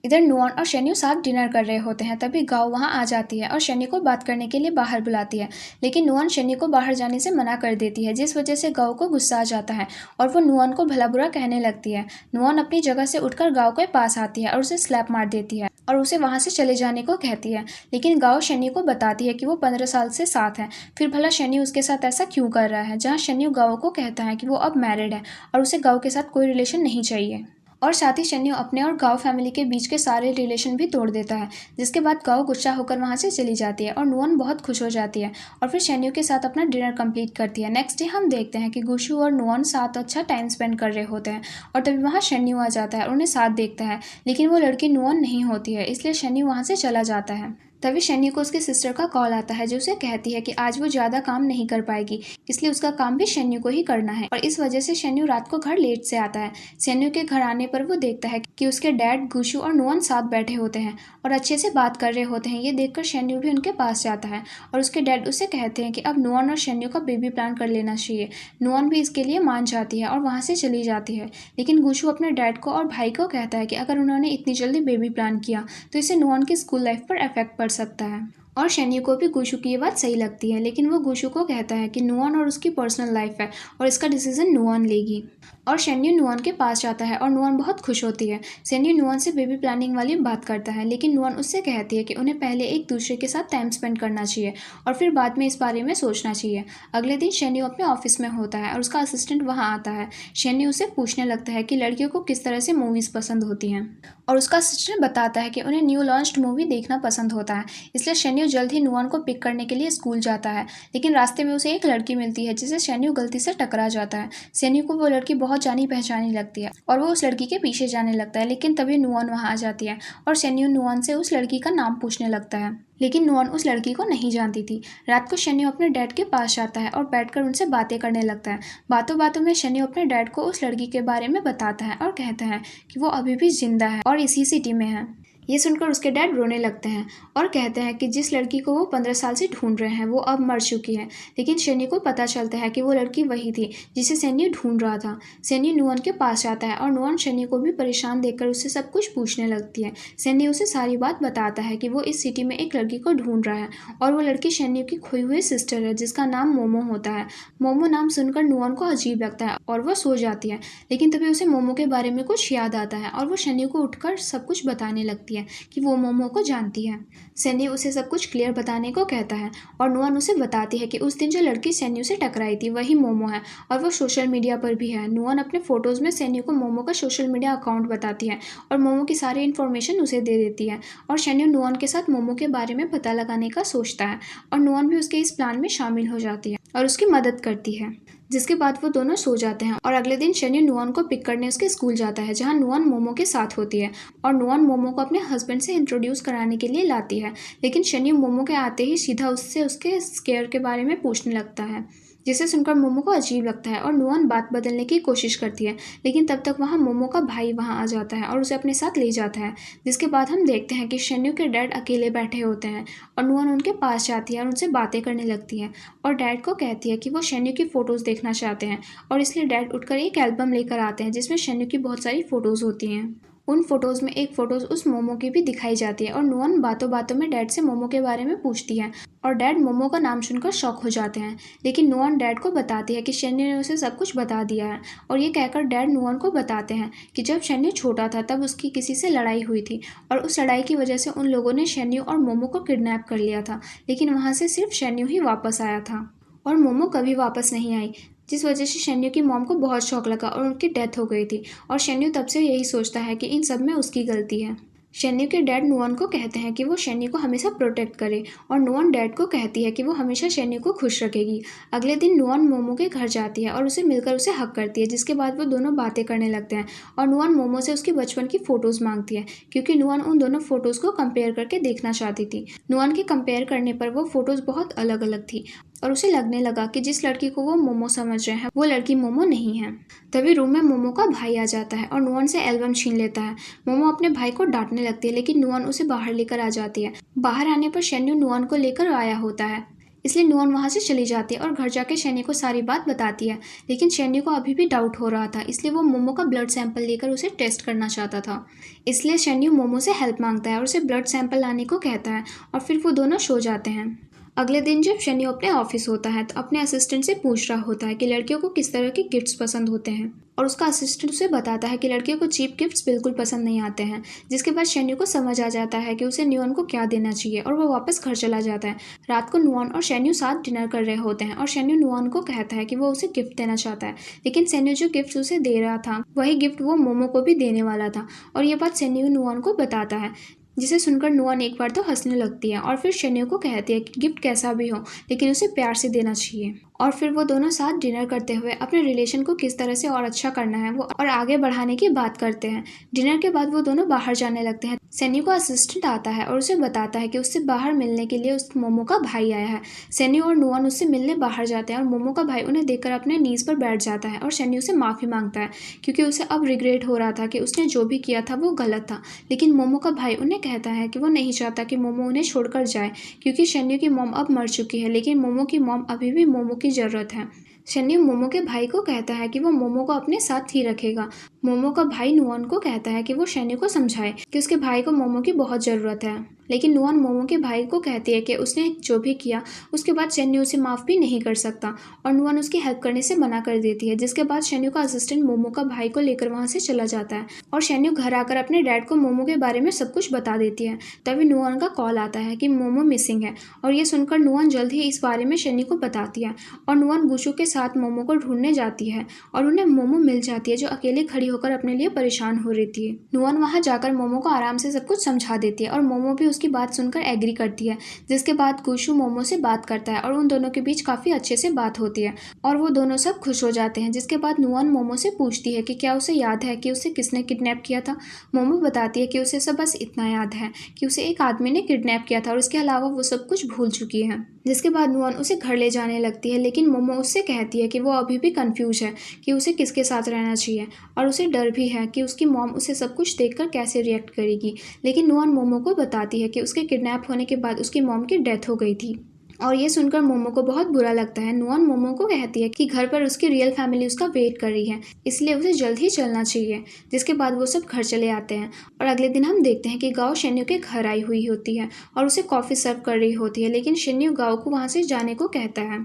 A: इधर नुअन और शन्यू साथ डिनर कर रहे होते हैं, तभी गाँव वहाँ आ जाती है और शन्यू को बात करने के लिए बाहर बुलाती है, लेकिन नुअन शन्यू को बाहर जाने से मना कर देती है, जिस वजह से गाँव को गुस्सा आ जाता है और वो नुअन को भला बुरा कहने लगती है। नुअन अपनी जगह से उठकर गाँव के पास आती है और उसे स्लैप मार देती है और उसे वहाँ से चले जाने को कहती है, लेकिन गाँव शन्यू को बताती है कि वो 15 साल से साथ है। फिर भला शन्यू उसके साथ ऐसा क्यों कर रहा है, जहाँ शन्यू गाँव को कहता है कि वो अब मैरिड है और उसे गाँव के साथ कोई रिलेशन नहीं चाहिए। और साथ ही शन्यू अपने और गाँव फैमिली के बीच के सारे रिलेशन भी तोड़ देता है, जिसके बाद गाँव गुस्सा होकर वहाँ से चली जाती है और नुअन बहुत खुश हो जाती है और फिर शन्यू के साथ अपना डिनर कंप्लीट करती है। नेक्स्ट डे हम देखते हैं कि गुशु और नुअन साथ अच्छा टाइम स्पेंड कर रहे होते हैं और तभी वहाँ शन्यू आ जाता है और उन्हें साथ देखता है, लेकिन वो लड़की नुअन नहीं होती है, इसलिए शन्यू वहाँ से चला जाता है। तभी शन्यू को उसकी सिस्टर का कॉल आता है, जो उसे कहती है कि आज वो ज़्यादा काम नहीं कर पाएगी, इसलिए उसका काम भी शन्यू को ही करना है और इस वजह से शन्यू रात को घर लेट से आता है। शन्यू के घर आने पर वो देखता है कि उसके डैड गुशु और नुअन साथ बैठे होते हैं और अच्छे से बात कर रहे होते हैं। ये देखकर शन्यू भी उनके पास जाता है और उसके डैड उससे कहते हैं कि अब नुअन और शन्यू का बेबी प्लान कर लेना चाहिए। नुअन भी इसके लिए मान जाती है और वहाँ से चली जाती है, लेकिन गुशु अपने डैड को और भाई को कहता है कि अगर उन्होंने इतनी जल्दी बेबी प्लान किया तो इससे नुअन की स्कूल लाइफ पर इफेक्ट पड़ सकता है। और शन्यू को भी गुशु की ये बात सही लगती है, लेकिन वो गुशु को कहता है कि नुअन और उसकी पर्सनल लाइफ है और इसका डिसीजन नुअन लेगी। और शन्यू नुअन के पास जाता है और नुअन बहुत खुश होती है। शन्यू नुअन से बेबी प्लानिंग वाली बात करता है, लेकिन नुअन उससे कहती है कि उन्हें पहले एक दूसरे के साथ टाइम स्पेंड करना चाहिए और फिर बाद में इस बारे में सोचना चाहिए। अगले दिन शन्यू अपने ऑफिस में होता है और उसका असिस्टेंट वहाँ आता है। शन्यू उसे पूछने लगता है कि लड़कियों को किस तरह से मूवीज़ पसंद होती हैं और उसका असिस्टेंट बताता है कि उन्हें न्यू लॉन्च्ड मूवी देखना पसंद होता है, इसलिए शन्यू जल्द ही नुअन को पिक करने के लिए स्कूल जाता है। लेकिन रास्ते में उसे एक लड़की मिलती है जिसे शन्यू गलती से टकरा जाता है। शन्यू को वो लड़की बहुत जानी पहचानी लगती है और वो उस लड़की के पीछे जाने लगता है, लेकिन तभी नुअन वहाँ आ जाती है और शन्यू नुअन से उस लड़की का नाम पूछने लगता है, लेकिन नुअन उस लड़की को नहीं जानती थी। रात को शन्यू अपने डैड के पास जाता है और बैठकर उनसे बातें करने लगता है। बातों बातों में शन्यू अपने डैड को उस लड़की के बारे में बताता है और कहता है कि वो अभी भी जिंदा है और इसी सिटी में है। ये सुनकर उसके डैड रोने लगते हैं और कहते हैं कि जिस लड़की को वो 15 साल से ढूंढ रहे हैं वो अब मर चुकी है, लेकिन शन्यू को पता चलता है कि वो लड़की वही थी जिसे शन्यू ढूंढ रहा था। शन्यू नुअन के पास जाता है और नुअन शन्यू को भी परेशान देखकर उससे सब कुछ पूछने लगती है। शन्यू उसे सारी बात बताता है कि वो इस सिटी में एक लड़की को ढूंढ रहा है और वो लड़की शन्यू की खोई हुई सिस्टर है, जिसका नाम मोमो होता है। मोमो नाम सुनकर नुअन को अजीब लगता है और वो सो जाती है, लेकिन तभी उसे मोमो के बारे में कुछ याद आता है और वो शन्यू को उठकर सब कुछ बताने लगती है कि वो मोमो को जानती है। शन्यू उसे सब कुछ क्लियर बताने को कहता है और नुअन उसे बताती है कि उस दिन जो लड़की शन्यू से टकराई थी वही मोमो है और वो सोशल मीडिया पर भी है। नुअन अपने फोटोज़ में शन्यू को मोमो का सोशल मीडिया अकाउंट बताती है और मोमो की सारी इन्फॉर्मेशन उसे दे देती है और शन्यू नुअन के साथ मोमो के बारे में पता लगाने का सोचता है और नुअन भी उसके इस प्लान में शामिल हो जाती है और उसकी मदद करती है, जिसके बाद वो दोनों सो जाते हैं। और अगले दिन शन्यू नुअन को पिक करने उसके स्कूल जाता है, जहां नुअन मोमो के साथ होती है और नुअन मोमो को अपने हस्बैंड से इंट्रोड्यूस कराने के लिए लाती है, लेकिन शन्यू मोमो के आते ही सीधा उससे उसके स्केयर के बारे में पूछने लगता है, जिसे सुनकर मोमो को अजीब लगता है और नुअन बात बदलने की कोशिश करती है, लेकिन तब तक वहाँ मोमो का भाई वहाँ आ जाता है और उसे अपने साथ ले जाता है। जिसके बाद हम देखते हैं कि शन्यू के डैड अकेले बैठे होते हैं और नुअन उनके पास जाती है और उनसे बातें करने लगती है और डैड को कहती है कि वो शन्यू की फ़ोटोज़ देखना चाहते हैं और इसलिए डैड उठकर एक एल्बम लेकर आते हैं जिसमें शन्यू की बहुत सारी फ़ोटोज़ होती हैं। उन फोटोज़ में एक फ़ोटोज़ उस मोमो की भी दिखाई जाती है और नुअन बातों बातों में डैड से मोमो के बारे में पूछती है और डैड मोमो का नाम सुनकर शॉक हो जाते हैं, लेकिन नुअन डैड को बताती है कि शन्यू ने उसे सब कुछ बता दिया है और ये कहकर डैड नुअन को बताते हैं कि जब शन्यू छोटा था तब उसकी किसी से लड़ाई हुई थी और उस लड़ाई की वजह से उन लोगों ने शन्यू और मोमो को किडनैप कर लिया था, लेकिन वहाँ से सिर्फ शन्यू ही वापस आया था और मोमो कभी वापस नहीं आई, जिस वजह से शन्यू की मॉम को बहुत शौक लगा और उनकी डेथ हो गई थी और शन्यू तब से यही सोचता है कि इन सब में उसकी गलती है। शन्यू के डैड नुअन को कहते हैं कि वो शन्यू को हमेशा प्रोटेक्ट करे और नुअन डैड को कहती है कि वो हमेशा शन्यू को खुश रखेगी। अगले दिन नुअन मोमो के घर जाती है और उसे मिलकर उसे हक करती है, जिसके बाद वो दोनों बातें करने लगते हैं और नुअन मोमो से उसकी बचपन की फ़ोटोज़ मांगती है, क्योंकि नुअन उन दोनों फ़ोटोज़ को कंपेयर करके देखना चाहती थी। नुअन के कंपेयर करने पर वो फ़ोटोज़ बहुत अलग अलग थी और उसे लगने लगा कि जिस लड़की को वो मोमो समझ रहे हैं वो लड़की मोमो नहीं है। तभी रूम में मोमो का भाई आ जाता है और नुअन से एल्बम छीन लेता है। मोमो अपने भाई को डांटने लगती है लेकिन नुअन उसे बाहर लेकर आ जाती है। बाहर आने पर शेन्यू नुअन को लेकर आया होता है, इसलिए नुअन वहां से चली जाती है और घर जाके शेन्यू को सारी बात बताती है। लेकिन शेन्यू को अभी भी डाउट हो रहा था, इसलिए वो मोमो का ब्लड सैंपल लेकर उसे टेस्ट करना चाहता था। इसलिए शेन्यू मोमो से हेल्प मांगता है और उसे ब्लड सैंपल लाने को कहता है और फिर वो दोनों सो जाते हैं। अगले दिन जब शेन्यू अपने ऑफिस होता है तो अपने असिस्टेंट से पूछ रहा होता है कि लड़कियों को किस तरह के गिफ्ट्स पसंद होते हैं, और उसका असिस्टेंट उसे बताता है कि लड़कियों को चीप गिफ्ट्स बिल्कुल पसंद नहीं आते हैं। जिसके बाद शेन्यू को समझ आ जाता है कि उसे नुअन को क्या देना चाहिए और वो वापस घर चला जाता है। रात को नुअन और शेन्यू साथ डिनर कर रहे होते हैं और शेन्यू नुअन को कहता है कि वो उसे गिफ्ट देना चाहता है, लेकिन शेन्यू जो गिफ्ट उसे दे रहा था वही गिफ्ट वो मोमो को भी देने वाला था। और ये बात शेन्यू नुअन को बताता है, जिसे सुनकर नुअन एक बार तो हंसने लगती है और फिर शेन्यू को कहती है कि गिफ्ट कैसा भी हो लेकिन उसे प्यार से देना चाहिए। और फिर वो दोनों साथ डिनर करते हुए अपने रिलेशन को किस तरह से और अच्छा करना है वो और आगे बढ़ाने की बात करते हैं। डिनर के बाद वो दोनों बाहर जाने लगते हैं। शेन्यू का असिस्टेंट आता है और उसे बताता है कि उससे बाहर मिलने के लिए उस मोमो का भाई आया है। शेन्यू और नुअन उससे मिलने बाहर जाते हैं और मोमो का भाई उन्हें देखकर अपने नीज पर बैठ जाता है और शेन्यू से माफ़ी मांगता है, क्योंकि उसे अब रिग्रेट हो रहा था कि उसने जो भी किया था वो गलत था। लेकिन मोमो का भाई उन्हें कहता है कि वो नहीं चाहता कि मोमो उन्हें छोड़कर जाए, क्योंकि शेन्यू की मॉम अब मर चुकी है, लेकिन मोमो की मॉम अभी भी मोमो की ज़रूरत है। शेन्यू मोमो के भाई को कहता है कि वो मोमो को अपने साथ ही रखेगा। मोमो का भाई नुअन को कहता है कि वो शेन्यू को समझाए कि उसके भाई को मोमो की बहुत ज़रूरत है, लेकिन नुअन मोमो के भाई को कहती है कि उसने जो भी किया उसके बाद शेन्यू उसे माफ़ भी नहीं कर सकता, और नुअन उसकी हेल्प करने से मना कर देती है। जिसके बाद शेन्यू का असिस्टेंट मोमो का भाई को लेकर वहाँ से चला जाता है और शेन्यू घर आकर अपने डैड को मोमो के बारे में सब कुछ बता देती है। तभी नुअन का कॉल आता है कि मोमो मिसिंग है, और ये सुनकर नुअन जल्द ही इस बारे में शेन्यू को बताती है और नुअन गुशु के साथ मोमो को ढूंढने जाती है और उन्हें मोमो मिल जाती है जो अकेले खड़ी होकर अपने लिए परेशान हो रही थी। नुअन वहाँ जाकर मोमो को आराम से सब कुछ समझा देती है और मोमो भी उसकी बात सुनकर एग्री करती है। जिसके बाद गुशु मोमो से बात करता है और उन दोनों के बीच काफ़ी अच्छे से बात होती है और वो दोनों सब खुश हो जाते हैं। जिसके बाद नुअन मोमो से पूछती है कि क्या उसे याद है कि उसे किसने किडनैप किया था। मोमो बताती है कि उसे सब बस इतना याद है कि उसे एक आदमी ने किडनैप किया था और इसके अलावा वो सब कुछ भूल चुकी है। जिसके बाद नुअन उसे घर ले जाने लगती है, लेकिन मोमो उससे कहती है कि वो अभी भी कंफ्यूज है कि उसे किसके साथ रहना चाहिए, और उसे डर भी है कि उसकी मॉम उसे सब कुछ देखकर कैसे रिएक्ट करेगी। लेकिन नुअन मोमो को बताती है कि उसके किडनैप होने के बाद उसकी मॉम की डेथ हो गई थी, और ये सुनकर मोमो को बहुत बुरा लगता है। नुअन मोमो को कहती है कि घर पर उसकी रियल फैमिली उसका वेट कर रही है, इसलिए उसे जल्द ही चलना चाहिए। जिसके बाद वो सब घर चले आते हैं और अगले दिन हम देखते हैं कि गाओ शेन्यू के घर आई हुई होती है और उसे कॉफ़ी सर्व कर रही होती है, लेकिन शेन्यू गाओ को वहाँ से जाने को कहता है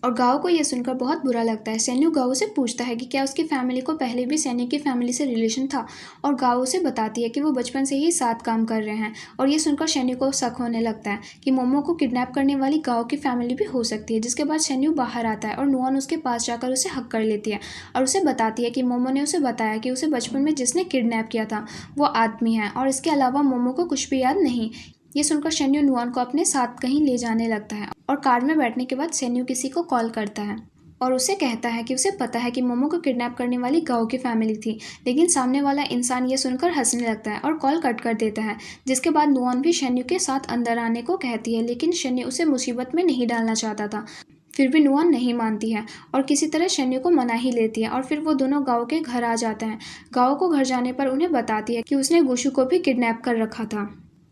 A: और गाओ को यह सुनकर बहुत बुरा लगता है। शेन्यू गाओ से पूछता है कि क्या उसकी फैमिली को पहले भी शेन्यू की फैमिली से रिलेशन था, और गाओ उसे बताती है कि वो बचपन से ही साथ काम कर रहे हैं। और ये सुनकर शेन्यू को शक होने लगता है कि मोमो को किडनैप करने वाली गाओ की फैमिली भी हो सकती है। जिसके बाद शेन्यू बाहर आता है और नुअन उसके पास जाकर उसे हक कर लेती है और उसे बताती है कि मोमो ने उसे बताया कि उसे बचपन में जिसने किडनैप किया था वो आदमी है, और इसके अलावा मोमो को कुछ भी याद नहीं। ये सुनकर शेन्यू नुअन को अपने साथ कहीं ले जाने लगता है और कार में बैठने के बाद शेन्यू किसी को कॉल करता है और उसे कहता है कि उसे पता है कि मोमो को किडनैप करने वाली गाओ की फैमिली थी। लेकिन सामने वाला इंसान ये सुनकर हंसने लगता है और कॉल कट कर देता है। जिसके बाद नुअन भी शेन्यू के साथ अंदर आने को कहती है, लेकिन शेन्यू उसे मुसीबत में नहीं डालना चाहता था। फिर भी नुअन नहीं मानती है और किसी तरह शेन्यू को मना ही लेती है, और फिर वो दोनों गाओ के घर आ जाते हैं। गाओ को घर जाने पर उन्हें बताती है कि उसने गुशु को भी किडनैप कर रखा था,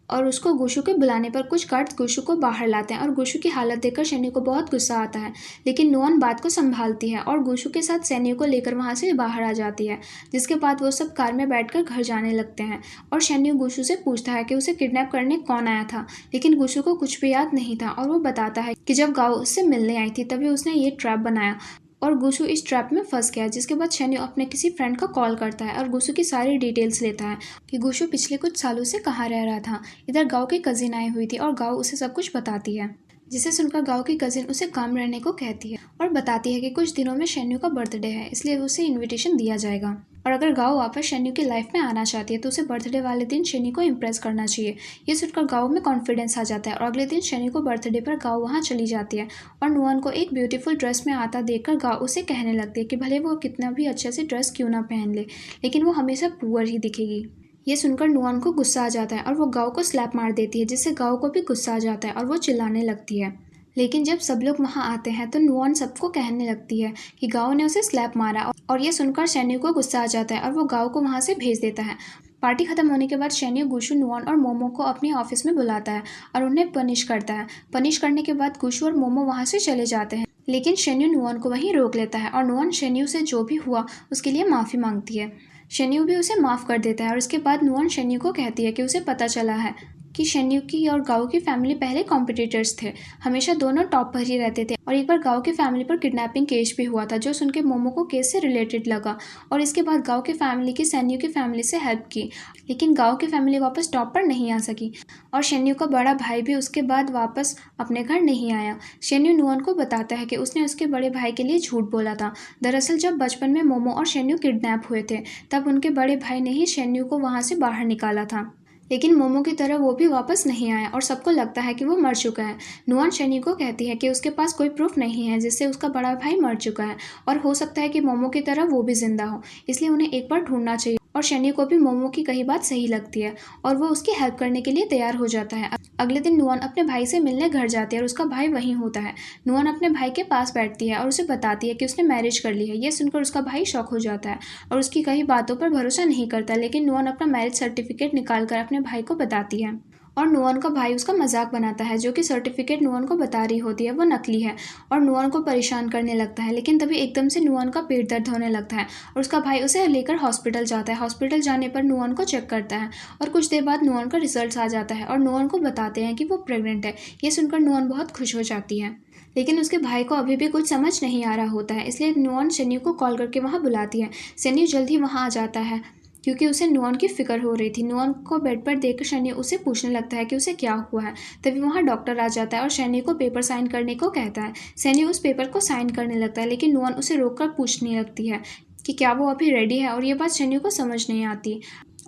A: और उसको गुशु के बुलाने पर कुछ गार्ड्स गुशु को बाहर लाते हैं और गुशु की हालत देखकर शेन्यू को बहुत गुस्सा आता है। लेकिन नुअन बात को संभालती है और गुशु के साथ शेन्यू को लेकर वहाँ से बाहर आ जाती है। जिसके बाद वो सब कार में बैठकर घर जाने लगते हैं और शेन्यू गुशु से पूछता है कि उसे किडनैप करने कौन आया था, लेकिन गुशु को कुछ भी याद नहीं था, और वो बताता है कि जब गाओ उससे मिलने आई थी तभी उसने ये ट्रैप बनाया और गुशु इस ट्रैप में फंस गया। जिसके बाद शेन्यू अपने किसी फ्रेंड का कॉल करता है और गुशु की सारी डिटेल्स लेता है कि गुशु पिछले कुछ सालों से कहाँ रह रहा था। इधर गाओ की कजिन आई हुई थी और गाओ उसे सब कुछ बताती है, जिसे सुनकर गाओ की कजिन उसे काम रहने को कहती है और बताती है कि कुछ दिनों में शेन्यू का बर्थडे है, इसलिए उसे इन्विटेशन दिया जाएगा, और अगर गाओ वापस शेन्यू की लाइफ में आना चाहती है तो उसे बर्थडे वाले दिन शेन्यू को इम्प्रेस करना चाहिए। ये सुनकर गाओ में कॉन्फिडेंस आ जाता है और अगले दिन शेन्यू को बर्थडे पर गाओ वहाँ चली जाती है और नुअन को एक ब्यूटीफुल ड्रेस में आता देखकर गाओ उसे कहने लगती है कि भले वो कितना भी अच्छे से ड्रेस क्यों ना पहन ले, लेकिन वो हमेशा पुअर ही दिखेगी। ये सुनकर नुअन को गुस्सा आ जाता है और वो गाओ को स्लैप मार देती है, जिससे गाओ को भी गुस्सा आ जाता है और वो चिल्लाने लगती है। लेकिन जब सब लोग वहाँ आते हैं तो नुआन सबको कहने लगती है कि गाओ ने उसे स्लैप मारा, और ये सुनकर शेन्यू को गुस्सा आ जाता है और वो गाओ को वहाँ से भेज देता है। पार्टी खत्म होने के बाद शेन्यू गुशु, नुआन और मोमो को अपने ऑफिस में बुलाता है और उन्हें पनिश करता है। पनिश करने के बाद गुशु और मोमो वहाँ से चले जाते हैं, लेकिन शेन्यू नुआन को वहीं रोक लेता है और नुआन शेन्यू से जो भी हुआ उसके लिए माफ़ी मांगती है। शेन्यू भी उसे माफ़ कर देता है और इसके बाद नुआन शेन्यू को कहती है कि उसे पता चला है कि शेन्यू की और गाओ की फैमिली पहले कॉम्पिटिटर्स थे, हमेशा दोनों टॉप पर ही रहते थे, और एक बार गाओ की फैमिली पर किडनैपिंग केस भी हुआ था जो सुन के मोमो को केस से रिलेटेड लगा, और इसके बाद गाओ की फैमिली की शेन्यू की फैमिली से हेल्प की, लेकिन गाओ की फैमिली वापस टॉप पर नहीं आ सकी और शेन्यू का बड़ा भाई भी उसके बाद वापस अपने घर नहीं आया। शेन्यू नुआन को बताता है कि उसने उसके बड़े भाई के लिए झूठ बोला था। दरअसल जब बचपन में मोमो और शेन्यू किडनैप हुए थे तब उनके बड़े भाई ने ही शेन्यू को वहाँ से बाहर निकाला था, लेकिन मोमो की तरह वो भी वापस नहीं आया और सबको लगता है कि वो मर चुका है। नुआन शेन्यू को कहती है कि उसके पास कोई प्रूफ नहीं है जिससे उसका बड़ा भाई मर चुका है, और हो सकता है कि मोमो की तरह वो भी जिंदा हो, इसलिए उन्हें एक बार ढूंढना चाहिए। और शेन्यू को भी मोमो की कही बात सही लगती है और वो उसकी हेल्प करने के लिए तैयार हो जाता है। अगले दिन नुआन अपने भाई से मिलने घर जाती है और उसका भाई वहीं होता है। नुआन अपने भाई के पास बैठती है और उसे बताती है कि उसने मैरिज कर ली है। ये सुनकर उसका भाई शॉक हो जाता है और उसकी कई बातों पर भरोसा नहीं करता, लेकिन नुआन अपना मैरिज सर्टिफिकेट निकाल कर अपने भाई को बताती है और नुआन का भाई उसका मजाक बनाता है। जो कि सर्टिफिकेट नुआन को बता रही होती है वो नकली है और नुआन को परेशान करने लगता है, लेकिन तभी एकदम से नुआन का पेट दर्द होने लगता है और उसका भाई उसे लेकर हॉस्पिटल जाता है। हॉस्पिटल जाने पर नुआन को चेक करता है और कुछ देर बाद नुआन का रिजल्ट आ जाता है और नुआन को बताते हैं कि वो प्रेग्नेंट है। ये सुनकर नुआन बहुत खुश हो जाती है, लेकिन उसके भाई को अभी भी कुछ समझ नहीं आ रहा होता है, इसलिए नुआन शेन्यू को कॉल करके वहाँ बुलाती है। शेन्यू जल्द ही वहाँ आ जाता है क्योंकि उसे नुआन की फिक्र हो रही थी। नुआन को बेड पर देखकर शेन्यू उसे पूछने लगता है कि उसे क्या हुआ है। तभी वहाँ डॉक्टर आ जाता है और शेन्यू को पेपर साइन करने को कहता है। शेन्यू उस पेपर को साइन करने लगता है, लेकिन नुआन उसे रोककर पूछने लगती है कि क्या वो अभी रेडी है, और ये बात शेन्यू को समझ नहीं आती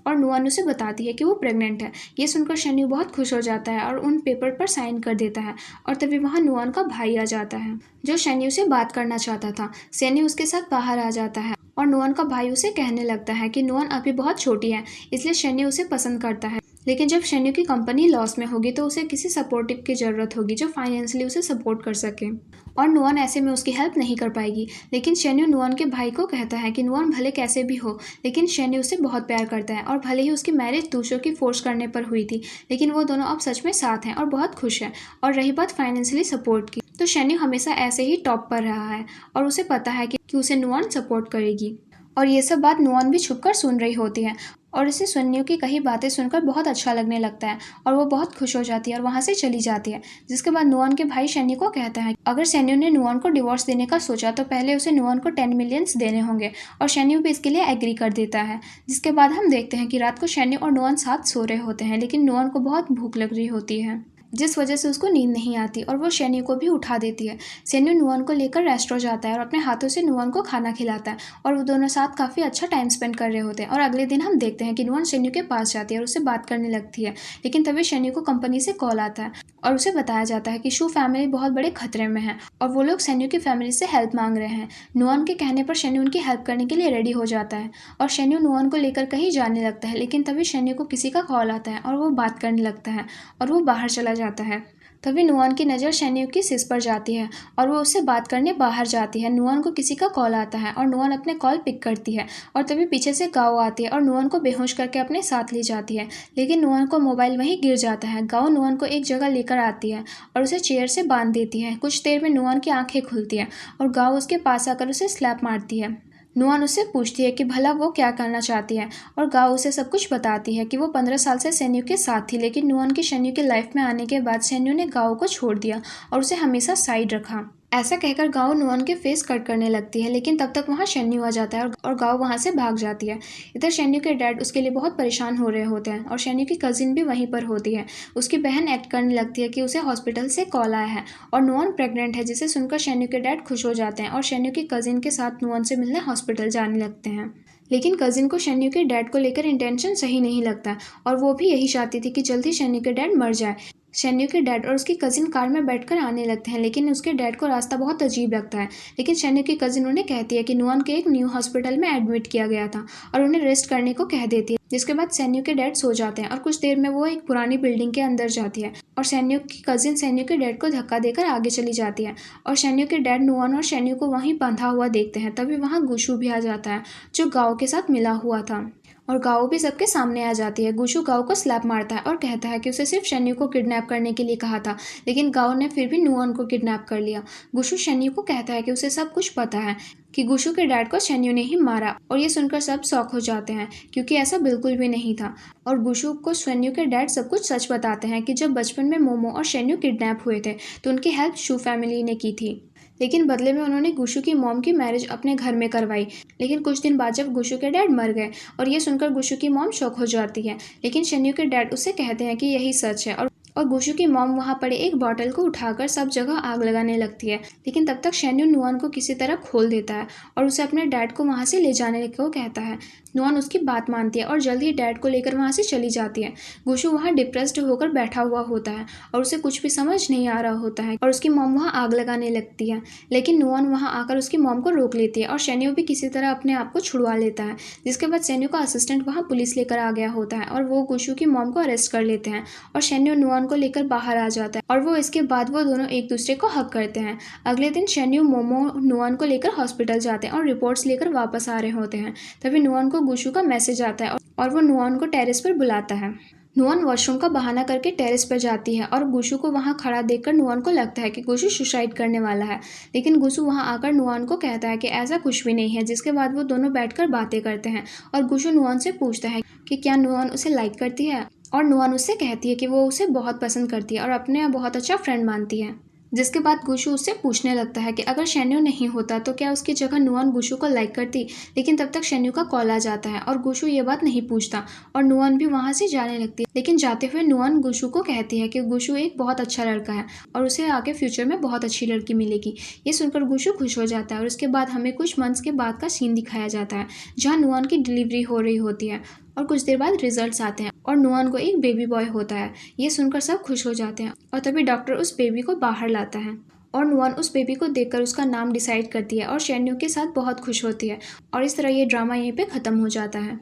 A: और नुआन उसे बताती है कि वो प्रेग्नेंट है। ये सुनकर शेन्यू बहुत खुश हो जाता है और उन पेपर पर साइन कर देता है, और तभी वहाँ नुआन का भाई आ जाता है जो शेन्यू से बात करना चाहता था। शेन्यू उसके साथ बाहर आ जाता है और नुआन का भाई उसे कहने लगता है कि नुआन अभी बहुत छोटी है, इसलिए शेन्यू उसे पसंद करता है, लेकिन जब शेन्यू की कंपनी लॉस में होगी तो उसे किसी सपोर्टिव की ज़रूरत होगी जो फाइनेंशियली उसे सपोर्ट कर सके, और नुआन ऐसे में उसकी हेल्प नहीं कर पाएगी। लेकिन शेन्यू नुआन के भाई को कहता है कि नुआन भले कैसे भी हो, लेकिन शेन्यू उसे बहुत प्यार करता है, और भले ही उसकी मैरिज दूसरों की फोर्स करने पर हुई थी, लेकिन वो दोनों अब सच में साथ हैं और बहुत खुश हैं। और रही बात फाइनेंशियली सपोर्ट की, तो शेन्यू हमेशा ऐसे ही टॉप पर रहा है और उसे पता है कि उसे नुआन सपोर्ट करेगी, और ये सब बात नुआन भी छुपकर सुन रही होती है और इसे शेन्यू की कही बातें सुनकर बहुत अच्छा लगने लगता है और वो बहुत खुश हो जाती है और वहाँ से चली जाती है। जिसके बाद नुआन के भाई शेन्यू को कहता है अगर शेन्यू ने नुआन को डिवोर्स देने का सोचा तो पहले उसे नुआन को 10 मिलियंस देने होंगे, और शेन्यू भी इसके लिए एग्री कर देता है। जिसके बाद हम देखते हैं कि रात को शेन्यू और नुआन साथ सो रहे होते हैं, लेकिन नुआन को बहुत भूख लग रही होती है जिस वजह से उसको नींद नहीं आती और वो शेन्यू को भी उठा देती है। शेन्यू नुआन को लेकर रेस्टोरेंट जाता है और अपने हाथों से नुआन को खाना खिलाता है और वो दोनों साथ काफ़ी अच्छा टाइम स्पेंड कर रहे होते हैं। और अगले दिन हम देखते हैं कि नुआन शेन्यू के पास जाती है और उससे बात करने लगती है, लेकिन तभी शेन्यू को कंपनी से कॉल आता है और उसे बताया जाता है कि शू फैमिली बहुत बड़े खतरे में है और वो लोग शेन्यू की फैमिली से हेल्प मांग रहे हैं। नुआन के कहने पर शेन्यू उनकी हेल्प करने के लिए रेडी हो जाता है और शेन्यू नुआन को लेकर कहीं जाने लगता है, लेकिन तभी शेन्यू को किसी का कॉल आता है और वो बात करने लगता है और वो बाहर चला जाता है। तभी नुआन की नज़र शेन्यू की सिस पर जाती है और वो उससे बात करने बाहर जाती है। नुआन को किसी का कॉल आता है और नुआन अपने कॉल पिक करती है और तभी पीछे से गाओ आती है और नुआन को बेहोश करके अपने साथ ले जाती है, लेकिन नुआन को मोबाइल वहीं गिर जाता है। गाओ नुआन को एक जगह लेकर आती है और उसे चेयर से बांध देती है। कुछ देर में नुआन की आंखें खुलती हैं और गाओ उसके पास आकर उसे स्लैप मारती है। नुआन उससे पूछती है कि भला वो क्या करना चाहती है और गाओ उसे सब कुछ बताती है कि वो 15 साल से शेन्यू के साथ थी, लेकिन नुआन की शेन्यू के लाइफ में आने के बाद शेन्यू ने गाओ को छोड़ दिया और उसे हमेशा साइड रखा। ऐसा कहकर गाओ नुआन के फेस कट करने लगती है, लेकिन तब तक वहाँ शेन्यू आ जाता है और गाओ वहाँ से भाग जाती है। इधर शेन्यू के डैड उसके लिए बहुत परेशान हो रहे होते हैं और शेन्यू की कजिन भी वहीं पर होती है। उसकी बहन एक्ट करने लगती है कि उसे हॉस्पिटल से कॉल आया है और नुआन प्रेग्नेंट है, जिसे सुनकर शेन्यू के डैड खुश हो जाते हैं और शेन्यू की कजिन के साथ नुआन से मिलने हॉस्पिटल जाने लगते हैं। लेकिन कजिन को शेन्यू के डैड को लेकर इंटेंशन सही नहीं लगता और वो भी यही चाहती थी कि जल्दी शेन्यू के डैड मर जाए। शेन्यू के डैड और उसकी कजिन कार में बैठकर आने लगते हैं, लेकिन उसके डैड को रास्ता बहुत अजीब लगता है। लेकिन शेन्यू की कजिन उन्हें कहती है कि नुआन के एक न्यू हॉस्पिटल में एडमिट किया गया था और उन्हें रेस्ट करने को कह देती है। जिसके बाद सैन्यू के डैड सो जाते हैं और कुछ देर में वो एक पुरानी बिल्डिंग के अंदर जाती है और सैन्यू की कजिन सैन्यू के डैड को धक्का देकर आगे चली जाती है और सैन्यू के डैड नुआन और सैन्यू को वहीं बंधा हुआ देखते हैं। तभी वहाँ गुशु भी आ जाता है जो गाओ के साथ मिला हुआ था और गाओ भी सबके सामने आ जाती है। गुशु गाओ को स्लैप मारता है और कहता है कि उसे सिर्फ शन्यू को किडनैप करने के लिए कहा था, लेकिन गाओ ने फिर भी नुआन को किडनैप कर लिया। गुशु शन्यू को कहता है कि उसे सब कुछ पता है कि गुशु के डैड को शन्यू ने ही मारा और ये सुनकर सब शॉक हो जाते हैं क्योंकि ऐसा बिल्कुल भी नहीं था। और गुशु को शन्यू के डैड सब कुछ सच बताते हैं कि जब बचपन में मोमो और शन्यू किडनैप हुए थे तो उनकी हेल्प शू फैमिली ने की थी, लेकिन बदले में उन्होंने गुशु की मॉम की मैरिज अपने घर में करवाई। लेकिन कुछ दिन बाद जब गुशु के डैड मर गए और ये सुनकर गुशु की मॉम शॉक हो जाती है, लेकिन शन्यू के डैड उससे कहते हैं कि यही सच है और गुशु की मॉम वहाँ पड़े एक बॉटल को उठाकर सब जगह आग लगाने लगती है। लेकिन तब तक शन्यू नुआन को किसी तरह खोल देता है और उसे अपने डैड को वहाँ से ले जाने को कहता है। नुआन उसकी बात मानती है और जल्द ही डैड को लेकर वहाँ से चली जाती है। गुशु वहाँ डिप्रेस्ड होकर बैठा हुआ होता है और उसे कुछ भी समझ नहीं आ रहा होता है और उसकी मॉम वहाँ आग लगाने लगती है, लेकिन नुआन वहाँ आकर उसकी मॉम को रोक लेती है और शन्यू भी किसी तरह अपने आप को छुड़वा लेता है। जिसके बाद शन्यू का असिस्टेंट वहाँ पुलिस लेकर आ गया होता है और वो गुशु की मॉम को अरेस्ट कर लेते हैं और शन्यू नुआन को लेकर बाहर आ जाता है और इसके बाद वो दोनों एक दूसरे को हक करते हैं। अगले दिन शन्यू मोमो नुआन को लेकर हॉस्पिटल जाते हैं और रिपोर्ट्स लेकर वापस आ रहे होते हैं। तभी नुआन को गुशु का मैसेज आता है और वो नुआन को टेरेस पर बुलाता है। नुआन वॉशरूम का बहाना करके टेरेस पर जाती है और गुशु को वहाँ खड़ा देखकर नुआन को लगता है कि गुशु सुसाइड करने वाला है, लेकिन गुशु वहाँ आकर नुआन को कहता है कि ऐसा कुछ भी नहीं है। जिसके बाद वो दोनों बैठकर बातें करते हैं और गुशु नुआन से पूछता है कि क्या नुआन उसे लाइक करती है और नुआन उससे कहती है कि वो उसे बहुत पसंद करती है और अपने बहुत अच्छा फ्रेंड मानती है। जिसके बाद गुशु उससे पूछने लगता है कि अगर शन्यू नहीं होता तो क्या उसकी जगह नुआन गुशु को लाइक करती, लेकिन तब तक शन्यू का कॉल आ जाता है और गुशु ये बात नहीं पूछता और नुआन भी वहाँ से जाने लगती है। लेकिन जाते हुए नुआन गुशु को कहती है कि गुशु एक बहुत अच्छा लड़का है और उसे आगे फ्यूचर में बहुत अच्छी लड़की मिलेगी। ये सुनकर गुशु खुश हो जाता है और उसके बाद हमें कुछ मंथ्स के बाद का सीन दिखाया जाता है जहाँ नुआन की डिलीवरी हो रही होती है और कुछ देर बाद रिजल्ट्स आते हैं और नुआन को एक बेबी बॉय होता है। ये सुनकर सब खुश हो जाते हैं और तभी डॉक्टर उस बेबी को बाहर लाता है और नुआन उस बेबी को देखकर उसका नाम डिसाइड करती है और शन्यू के साथ बहुत खुश होती है और इस तरह ये ड्रामा यहीं पे ख़त्म हो जाता है।